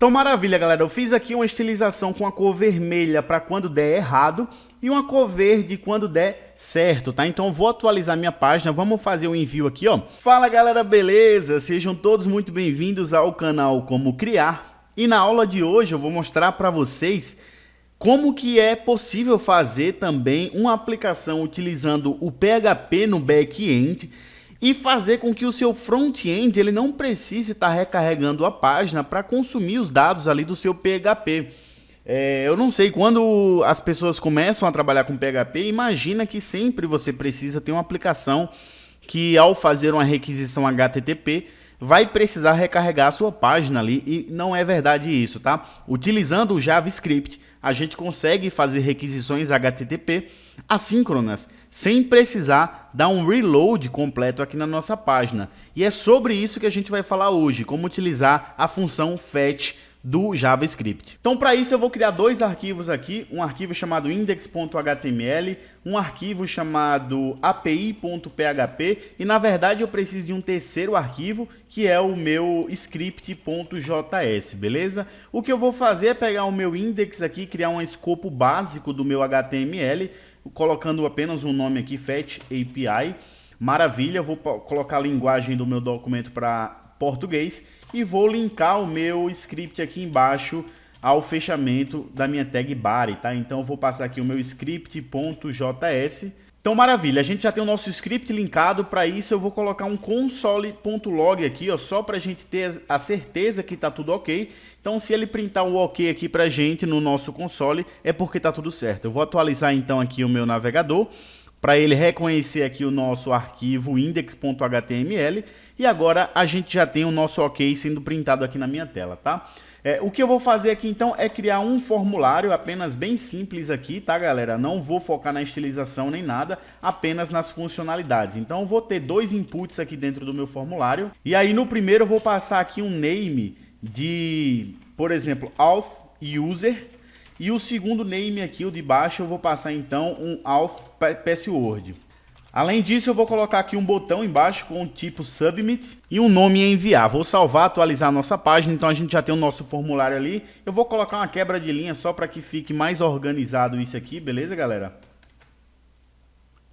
Então maravilha, galera, eu fiz aqui uma estilização com a cor vermelha para quando der errado e uma cor verde quando der certo, tá? Então eu vou atualizar minha página, vamos fazer o envio aqui, ó. Fala galera, beleza? Sejam todos muito bem-vindos ao canal Como Criar. E na aula de hoje eu vou mostrar para vocês como que é possível fazer também uma aplicação utilizando o PHP no back-end e fazer com que o seu front-end ele não precise estar recarregando a página para consumir os dados ali do seu PHP. Eu não sei, quando as pessoas começam a trabalhar com PHP, imagina que sempre você precisa ter uma aplicação que ao fazer uma requisição HTTP vai precisar recarregar a sua página ali, e não é verdade isso, tá? Utilizando o JavaScript, a gente consegue fazer requisições HTTP assíncronas, sem precisar dar um reload completo aqui na nossa página. E é sobre isso que a gente vai falar hoje, como utilizar a função fetch do JavaScript. Então, para isso eu vou criar dois arquivos aqui, um arquivo chamado index.html, um arquivo chamado api.php e na verdade eu preciso de um terceiro arquivo que é o meu script.js, beleza? O que eu vou fazer é pegar o meu index aqui, criar um escopo básico do meu HTML, colocando apenas um nome aqui, fetch API. Maravilha, eu vou colocar a linguagem do meu documento para português e vou linkar o meu script aqui embaixo ao fechamento da minha tag body, tá? Então eu vou passar aqui o meu script.js. Então maravilha, a gente já tem o nosso script linkado. Para isso eu vou colocar um console.log aqui, ó, só para a gente ter a certeza que tá tudo ok. Então se ele printar o ok aqui pra gente no nosso console, é porque tá tudo certo. Eu vou atualizar então aqui o meu navegador para ele reconhecer aqui o nosso arquivo index.html e agora a gente já tem o nosso ok sendo printado aqui na minha tela, tá? O que eu vou fazer aqui então é criar um formulário apenas bem simples aqui, tá galera? Não vou focar na estilização nem nada, apenas nas funcionalidades. Então eu vou ter dois inputs aqui dentro do meu formulário e aí no primeiro eu vou passar aqui um name de, por exemplo, auth user. E o segundo name aqui, o de baixo, eu vou passar então um auth password. Além disso, eu vou colocar aqui um botão embaixo com o tipo submit e um nome enviar. Vou salvar, atualizar a nossa página, então a gente já tem o nosso formulário ali. Eu vou colocar uma quebra de linha só para que fique mais organizado isso aqui, beleza, galera?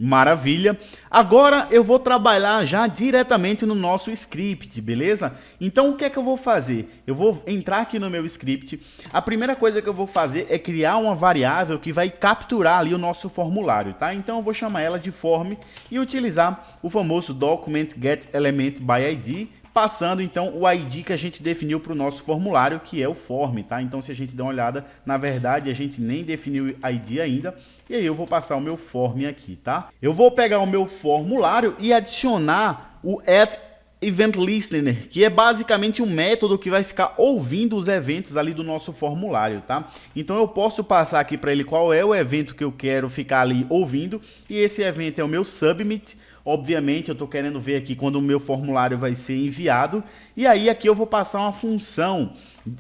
Maravilha. Agora eu vou trabalhar já diretamente no nosso script, beleza? Então o que é que eu vou fazer? Eu vou entrar aqui no meu script. A primeira coisa que eu vou fazer é criar uma variável que vai capturar ali o nosso formulário, tá? Então eu vou chamar ela de form e utilizar o famoso document get element by id, passando então o ID que a gente definiu para o nosso formulário, que é o form, tá? Então se a gente der uma olhada, na verdade a gente nem definiu o ID ainda, e aí eu vou passar o meu form aqui, tá? Eu vou pegar o meu formulário e adicionar o add event listener, que é basicamente um método que vai ficar ouvindo os eventos ali do nosso formulário, tá? Então eu posso passar aqui para ele qual é o evento que eu quero ficar ali ouvindo, e esse evento é o meu submit. Obviamente eu estou querendo ver aqui quando o meu formulário vai ser enviado, e aí aqui eu vou passar uma função,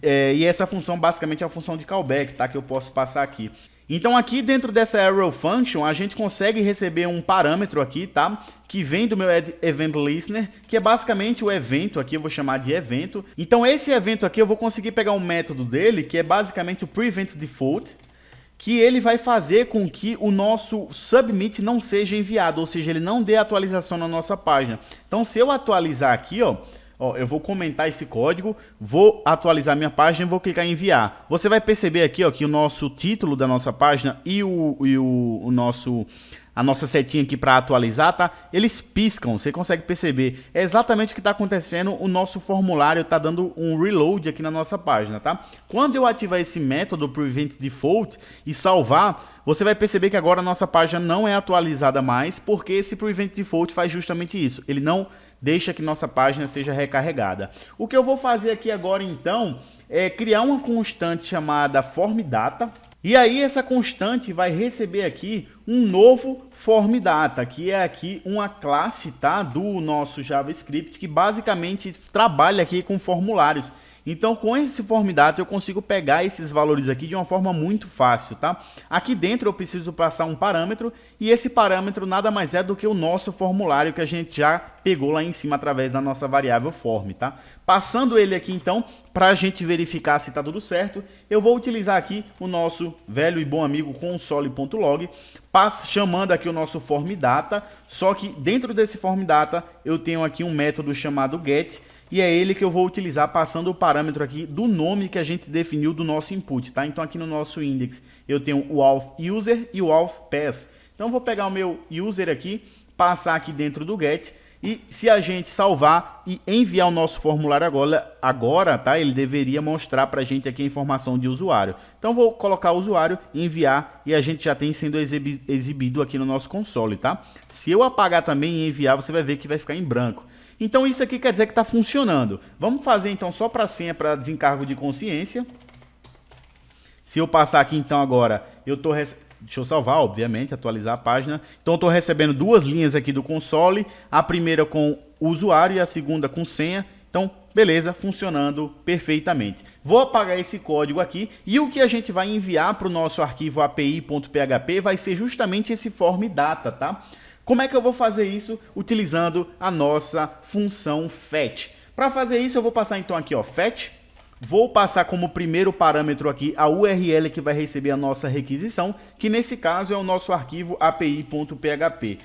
e essa função basicamente é a função de callback, tá? Que eu posso passar aqui. Então aqui dentro dessa arrow function a gente consegue receber um parâmetro aqui, tá? Que vem do meu add event listener, que é basicamente o evento aqui, eu vou chamar de evento. Então esse evento aqui eu vou conseguir pegar um método dele, que é basicamente o prevent default, que ele vai fazer com que o nosso submit não seja enviado, ou seja, ele não dê atualização na nossa página. Então se eu atualizar aqui, ó, eu vou comentar esse código, vou atualizar minha página e vou clicar em enviar. Você vai perceber aqui, ó, que o nosso título da nossa página e a nossa setinha aqui para atualizar, tá? Eles piscam, você consegue perceber. É exatamente o que está acontecendo, o nosso formulário está dando um reload aqui na nossa página, tá? Quando eu ativar esse método prevent default e salvar, você vai perceber que agora a nossa página não é atualizada mais, porque esse prevent default faz justamente isso. Ele não deixa que nossa página seja recarregada. O que eu vou fazer aqui agora então é criar uma constante chamada formData. E aí essa constante vai receber aqui um novo formData, que é aqui uma classe, tá, do nosso JavaScript, que basicamente trabalha aqui com formulários. Então, com esse form data, eu consigo pegar esses valores aqui de uma forma muito fácil, tá? Aqui dentro eu preciso passar um parâmetro, e esse parâmetro nada mais é do que o nosso formulário que a gente já pegou lá em cima através da nossa variável form, tá? Passando ele aqui, então, para a gente verificar se está tudo certo, eu vou utilizar aqui o nosso velho e bom amigo console.log, chamando aqui o nosso form data, só que dentro desse form data eu tenho aqui um método chamado get, e é ele que eu vou utilizar passando o parâmetro aqui do nome que a gente definiu do nosso input, tá? Então aqui no nosso index eu tenho o auth user e o auth pass. Então eu vou pegar o meu user aqui, passar aqui dentro do get, e se a gente salvar e enviar o nosso formulário agora, tá? Ele deveria mostrar pra gente aqui a informação de usuário. Então vou colocar o usuário, enviar, e a gente já tem sendo exibido aqui no nosso console, tá? Se eu apagar também e enviar, você vai ver que vai ficar em branco. Então isso aqui quer dizer que está funcionando. Vamos fazer então só para senha, para desencargo de consciência. Se eu passar aqui então agora, deixa eu salvar, obviamente, atualizar a página. Então eu estou recebendo duas linhas aqui do console, a primeira com o usuário e a segunda com senha. Então, beleza, funcionando perfeitamente. Vou apagar esse código aqui, e o que a gente vai enviar para o nosso arquivo api.php vai ser justamente esse form data, tá? Como é que eu vou fazer isso? Utilizando a nossa função fetch. Para fazer isso, eu vou passar então aqui, ó, fetch. Vou passar como primeiro parâmetro aqui a URL que vai receber a nossa requisição, que nesse caso é o nosso arquivo api.php.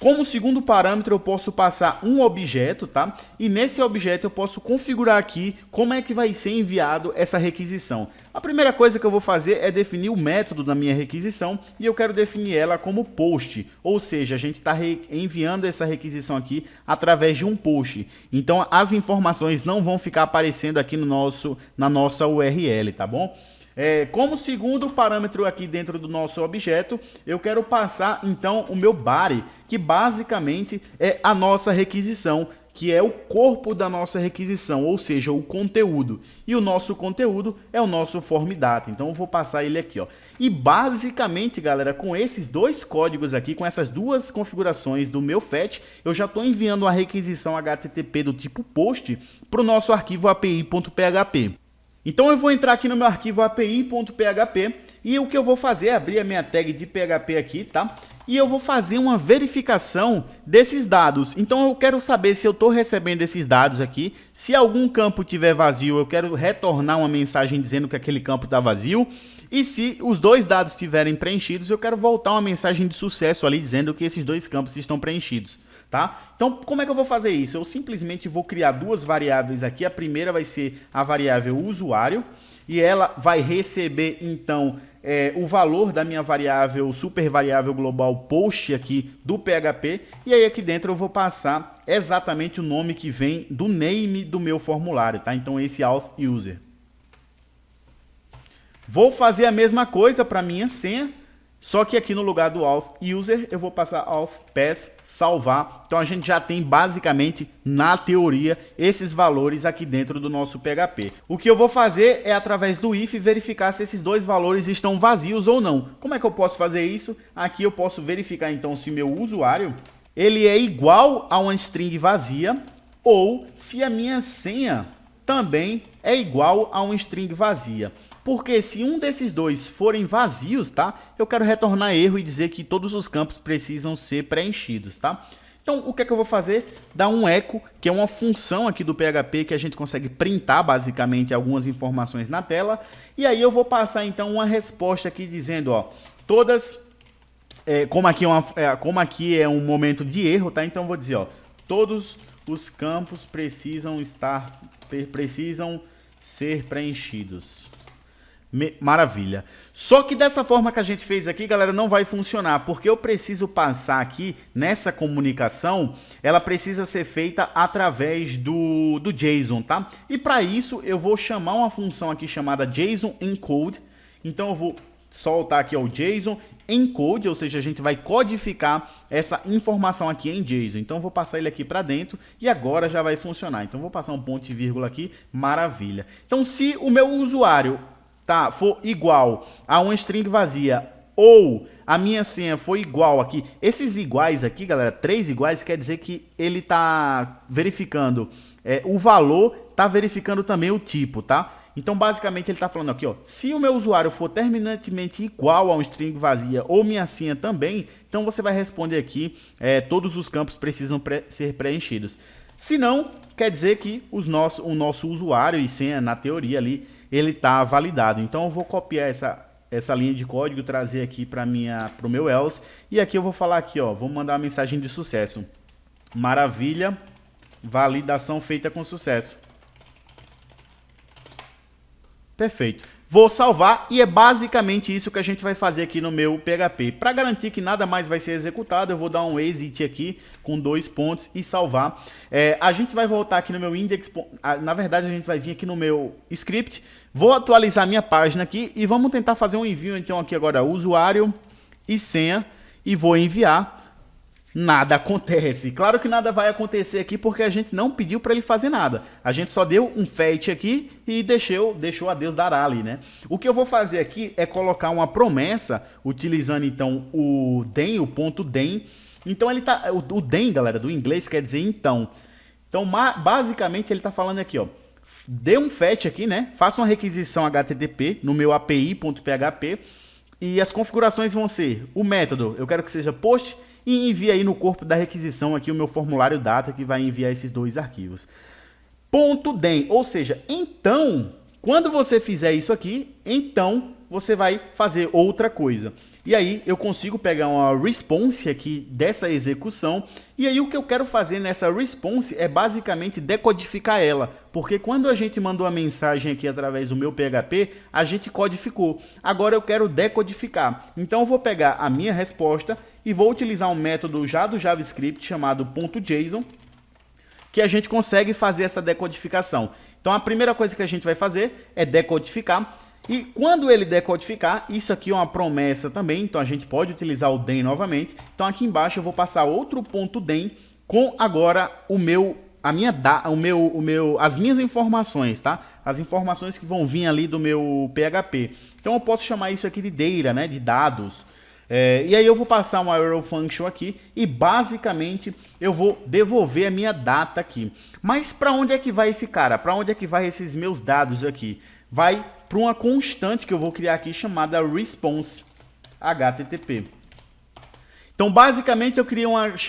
Como segundo parâmetro, eu posso passar um objeto, tá? E nesse objeto eu posso configurar aqui como é que vai ser enviado essa requisição. A primeira coisa que eu vou fazer é definir o método da minha requisição, e eu quero definir ela como post, ou seja, a gente está enviando essa requisição aqui através de um post. Então as informações não vão ficar aparecendo aqui na nossa URL, tá bom? Como segundo parâmetro aqui dentro do nosso objeto, eu quero passar então o meu body, que basicamente é a nossa requisição, que é o corpo da nossa requisição, ou seja, o conteúdo. E o nosso conteúdo é o nosso form data. Então eu vou passar ele aqui, ó. E basicamente, galera, com esses dois códigos aqui, com essas duas configurações do meu fetch, eu já estou enviando uma requisição HTTP do tipo post para o nosso arquivo api.php. Então eu vou entrar aqui no meu arquivo api.php, e o que eu vou fazer é abrir a minha tag de PHP aqui, tá? E eu vou fazer uma verificação desses dados. Então eu quero saber se eu estou recebendo esses dados aqui. Se algum campo estiver vazio, eu quero retornar uma mensagem dizendo que aquele campo está vazio. E se os dois dados estiverem preenchidos, eu quero voltar uma mensagem de sucesso ali dizendo que esses dois campos estão preenchidos. Tá? Então, como é que eu vou fazer isso? Eu simplesmente vou criar duas variáveis aqui. A primeira vai ser a variável usuário, e ela vai receber, então, o valor da minha variável, super variável global post aqui do PHP. E aí aqui dentro eu vou passar exatamente o nome que vem do name do meu formulário, tá? Então, esse auth user. Vou fazer a mesma coisa para minha senha, só que aqui no lugar do auth user eu vou passar auth pass, salvar. Então a gente já tem basicamente, na teoria, esses valores aqui dentro do nosso PHP. O que eu vou fazer é, através do if, verificar se esses dois valores estão vazios ou não. Como é que eu posso fazer isso? Aqui eu posso verificar então se meu usuário ele é igual a uma string vazia, ou se a minha senha também é igual a uma string vazia. Porque se um desses dois forem vazios, tá? Eu quero retornar erro e dizer que todos os campos precisam ser preenchidos, tá? Então, o que é que eu vou fazer? Dar um echo, que é uma função aqui do PHP que a gente consegue printar basicamente algumas informações na tela. E aí eu vou passar então uma resposta aqui dizendo, ó, todas, como aqui é um momento de erro, tá? Então eu vou dizer, ó, todos os campos precisam ser preenchidos. Maravilha. Só que dessa forma que a gente fez aqui, galera, não vai funcionar, porque eu preciso passar aqui nessa comunicação, ela precisa ser feita através do JSON, tá? E para isso eu vou chamar uma função aqui chamada JSON encode. Então eu vou soltar aqui o JSON encode, ou seja, a gente vai codificar essa informação aqui em JSON. Então eu vou passar ele aqui para dentro e agora já vai funcionar. Então eu vou passar um ponto e vírgula aqui, maravilha. Então se o meu usuário for igual a uma string vazia ou a minha senha for igual aqui, esses iguais aqui, galera, 3 iguais, quer dizer que ele está verificando o valor estar verificando também o tipo, tá? Então, basicamente, ele está falando aqui, ó, se o meu usuário for terminantemente igual a um string vazia ou minha senha também, então você vai responder aqui, todos os campos precisam ser preenchidos. Se não, quer dizer que o nosso usuário e senha, na teoria ali, ele está validado. Então, eu vou copiar essa linha de código, trazer aqui para o meu else, e aqui eu vou falar aqui, ó, vou mandar uma mensagem de sucesso. Maravilha, validação feita com sucesso. Perfeito. Vou salvar e é basicamente isso que a gente vai fazer aqui no meu PHP. Para garantir que nada mais vai ser executado, eu vou dar um exit aqui com 2 pontos e salvar. A gente vai voltar aqui no meu index, na verdade a gente vai vir aqui no meu script, vou atualizar minha página aqui e vamos tentar fazer um envio então aqui agora, usuário e senha, e vou enviar. Nada acontece. Claro que nada vai acontecer aqui porque a gente não pediu para ele fazer nada. A gente só deu um fetch aqui e deixou a Deus dará ali, né? O que eu vou fazer aqui é colocar uma promessa utilizando então o den, o ponto den. Então ele tá, o den, galera, do inglês quer dizer então. Então basicamente ele tá falando aqui, ó, dê um fetch aqui, né? Faça uma requisição HTTP no meu api.php e as configurações vão ser o método, eu quero que seja post, e envie aí no corpo da requisição aqui o meu formulário data que vai enviar esses 2 arquivos. Ponto .den, ou seja, então, quando você fizer isso aqui, então você vai fazer outra coisa. E aí eu consigo pegar uma response aqui dessa execução, e aí o que eu quero fazer nessa response é basicamente decodificar ela, porque quando a gente mandou a mensagem aqui através do meu PHP, a gente codificou. Agora eu quero decodificar. Então eu vou pegar a minha resposta e vou utilizar um método já do JavaScript chamado .json, que a gente consegue fazer essa decodificação. Então a primeira coisa que a gente vai fazer é decodificar. E quando ele decodificar, isso aqui é uma promessa também, então a gente pode utilizar o den novamente. Então aqui embaixo eu vou passar outro ponto den com agora as minhas informações, tá? As informações que vão vir ali do meu PHP. Então eu posso chamar isso aqui de data, né? De dados. E aí eu vou passar uma arrow function aqui e basicamente eu vou devolver a minha data aqui. Mas para onde é que vai esse cara? Para onde é que vai esses meus dados aqui? Vai para uma constante que eu vou criar aqui chamada response HTTP. Então, basicamente, eu criei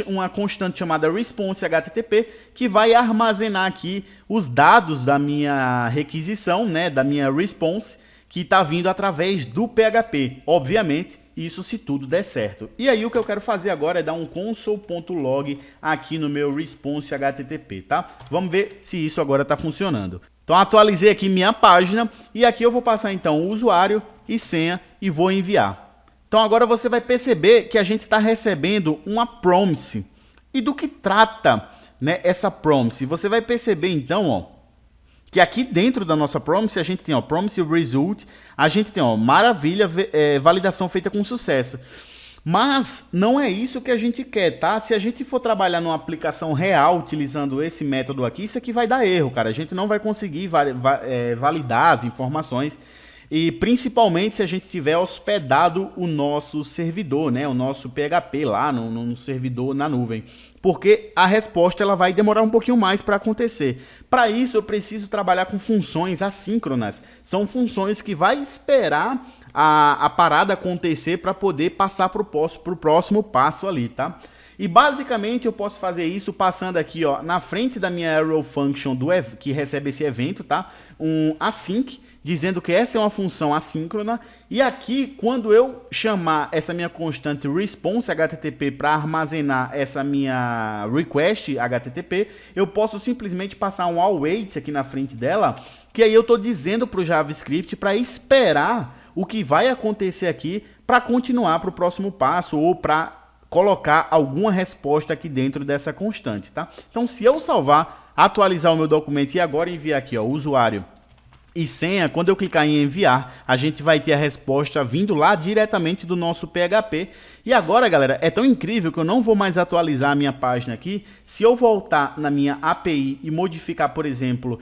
uma constante chamada response HTTP que vai armazenar aqui os dados da minha requisição, né, da minha response, que está vindo através do PHP. Obviamente, isso se tudo der certo. E aí, o que eu quero fazer agora é dar um console.log aqui no meu response HTTP, tá? Vamos ver se isso agora está funcionando. Então, atualizei aqui minha página e aqui eu vou passar então o usuário e senha e vou enviar. Então, agora você vai perceber que a gente está recebendo uma promise. E do que trata, né, essa promise? Você vai perceber então, ó, que aqui dentro da nossa promise a gente tem, ó, promise result, a gente tem, ó, maravilha, validação feita com sucesso. Mas não é isso que a gente quer, tá? Se a gente for trabalhar numa aplicação real utilizando esse método aqui, isso aqui vai dar erro, cara. A gente não vai conseguir validar as informações, e principalmente se a gente tiver hospedado o nosso servidor, né? O nosso PHP lá no servidor na nuvem. Porque a resposta ela vai demorar um pouquinho mais para acontecer. Para isso eu preciso trabalhar com funções assíncronas. São funções que vai esperar a parada acontecer para poder passar para o próximo passo ali, tá? E basicamente eu posso fazer isso passando aqui, ó, na frente da minha arrow function que recebe esse evento, tá? Um async, dizendo que essa é uma função assíncrona. E aqui, quando eu chamar essa minha constante response HTTP para armazenar essa minha request HTTP, eu posso simplesmente passar um await aqui na frente dela, que aí eu estou dizendo para o JavaScript para esperar o que vai acontecer aqui para continuar para o próximo passo ou para colocar alguma resposta aqui dentro dessa constante, tá? Então, se eu salvar, atualizar o meu documento e agora enviar aqui, ó, usuário e senha, quando eu clicar em enviar, a gente vai ter a resposta vindo lá diretamente do nosso PHP. E agora, galera, é tão incrível que eu não vou mais atualizar a minha página aqui. Se eu voltar na minha API e modificar, por exemplo,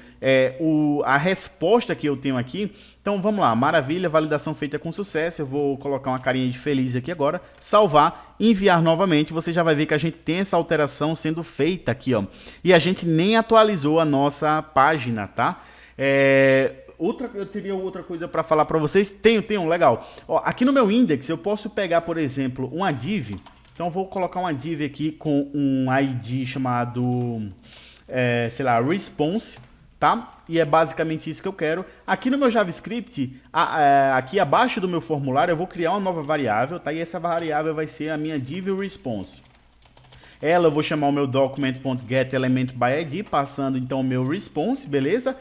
a resposta que eu tenho aqui, então vamos lá, maravilha, validação feita com sucesso. Eu vou colocar uma carinha de feliz aqui agora, salvar, enviar novamente. Você já vai ver que a gente tem essa alteração sendo feita aqui, ó. E a gente nem atualizou a nossa página, tá? Eu teria outra coisa para falar para vocês. Tenho, legal. Ó, aqui no meu index eu posso pegar, por exemplo, uma div. Então vou colocar uma div aqui com um ID chamado, sei lá, response, tá? E é basicamente isso que eu quero. Aqui no meu JavaScript, aqui abaixo do meu formulário, eu vou criar uma nova variável, tá? E essa variável vai ser a minha div response. Ela eu vou chamar o meu document.getElementById, passando então o meu response, beleza?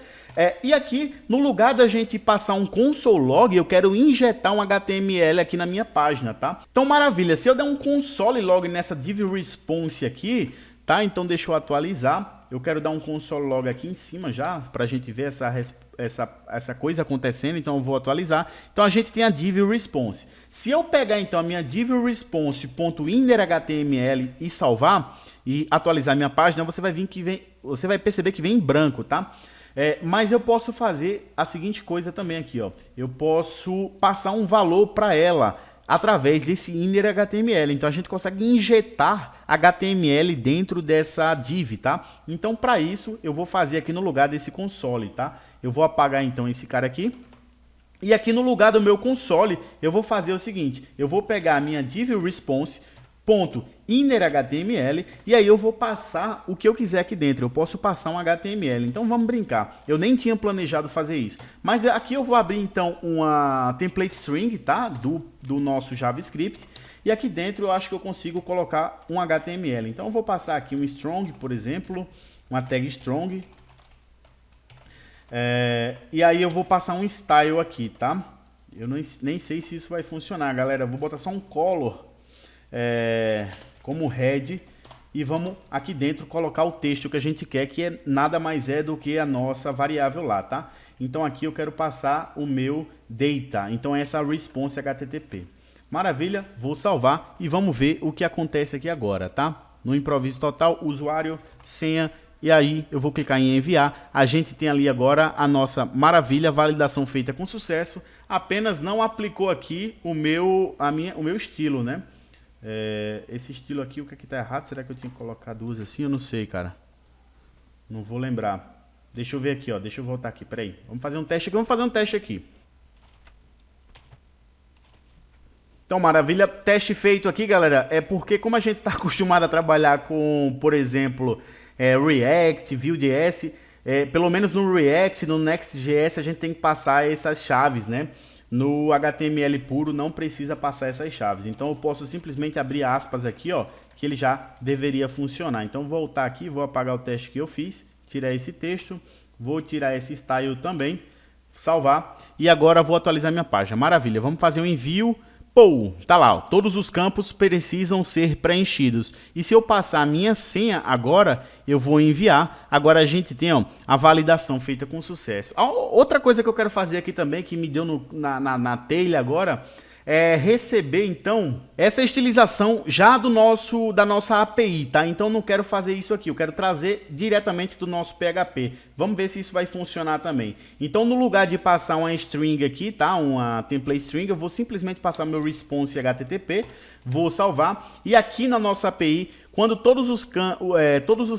E aqui, no lugar da gente passar um console log, eu quero injetar um HTML aqui na minha página, tá? Então, maravilha, se eu der um console log nessa div response aqui, tá? Então, deixa eu atualizar. Eu quero dar um console log aqui em cima já, para a gente ver essa coisa acontecendo, então eu vou atualizar. Então, a gente tem a div response. Se eu pegar, então, a minha div response.innerHTML e salvar, e atualizar minha página, você vai perceber que vem em branco, tá? Mas eu posso fazer a seguinte coisa também aqui, ó. Eu posso passar um valor para ela através desse inner HTML. Então a gente consegue injetar HTML dentro dessa div, tá? Então para isso eu vou fazer aqui no lugar desse console, tá? Eu vou apagar então esse cara aqui. E aqui no lugar do meu console eu vou fazer o seguinte, eu vou pegar a minha div response .innerHTML e aí eu vou passar o que eu quiser aqui dentro. Eu posso passar um HTML. Então vamos brincar. Eu nem tinha planejado fazer isso. Mas aqui eu vou abrir então uma template string, tá? Do nosso JavaScript. E aqui dentro eu acho que eu consigo colocar um HTML. Então eu vou passar aqui um strong, por exemplo, uma tag strong. E aí eu vou passar um style aqui, tá? Eu nem sei se isso vai funcionar, galera. Eu vou botar só um color como head e vamos aqui dentro colocar o texto que a gente quer, que nada mais é do que a nossa variável lá, tá? Então aqui eu quero passar o meu data, então essa response HTTP. Maravilha, vou salvar e vamos ver o que acontece aqui agora, tá? No improviso total, usuário, senha, e aí eu vou clicar em enviar. A gente tem ali agora a nossa maravilha, validação feita com sucesso, apenas não aplicou aqui o meu estilo, né? Esse estilo aqui, o que tá errado? Será que eu tinha que colocar duas assim? Eu não sei, cara. Não vou lembrar. Deixa eu ver aqui, ó. Deixa eu voltar aqui, peraí. Vamos fazer um teste aqui. Então, maravilha. Teste feito aqui, galera. É porque como a gente está acostumado a trabalhar com, por exemplo, React, Vue.js, pelo menos no React, no Next.js, a gente tem que passar essas chaves, né? No HTML puro não precisa passar essas chaves. Então eu posso simplesmente abrir aspas aqui, ó, que ele já deveria funcionar. Então vou voltar aqui, vou apagar o teste que eu fiz, tirar esse texto, vou tirar esse style também, salvar e agora vou atualizar minha página. Maravilha, vamos fazer um envio. Pô, tá lá, ó, todos os campos precisam ser preenchidos. E se eu passar a minha senha agora, eu vou enviar. Agora a gente tem, ó, a validação feita com sucesso. Outra coisa que eu quero fazer aqui também, que me deu na telha agora, é receber, então, essa estilização já da nossa API, tá? Então não quero fazer isso aqui, eu quero trazer diretamente do nosso PHP. Vamos ver se isso vai funcionar também. Então, no lugar de passar uma string aqui, tá? Uma template string, eu vou simplesmente passar meu response HTTP, vou salvar. E aqui na nossa API, quando todos os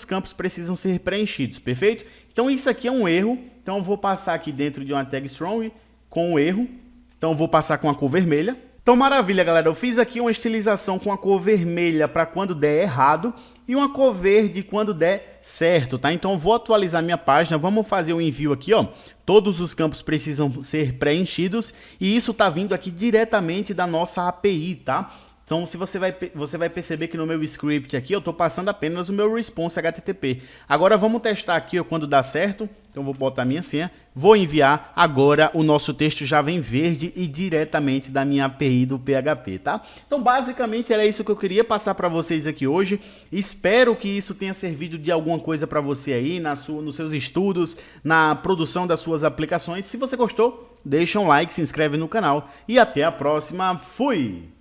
campos precisam ser preenchidos, perfeito? Então, isso aqui é um erro. Então, eu vou passar aqui dentro de uma tag strong com o erro. Então, eu vou passar com a cor vermelha. Então, maravilha, galera. Eu fiz aqui uma estilização com a cor vermelha para quando der errado e uma cor verde quando der certo, tá? Então, eu vou atualizar minha página. Vamos fazer o envio aqui, ó. Todos os campos precisam ser preenchidos e isso tá vindo aqui diretamente da nossa API, tá? Então se você vai perceber que no meu script aqui eu estou passando apenas o meu response HTTP. Agora vamos testar aqui ó, quando dá certo. Então vou botar minha senha, vou enviar, agora o nosso texto já vem verde e diretamente da minha API do PHP, tá? Então basicamente era isso que eu queria passar para vocês aqui hoje. Espero que isso tenha servido de alguma coisa para você aí, nos seus estudos, na produção das suas aplicações. Se você gostou, deixa um like, se inscreve no canal e até a próxima. Fui!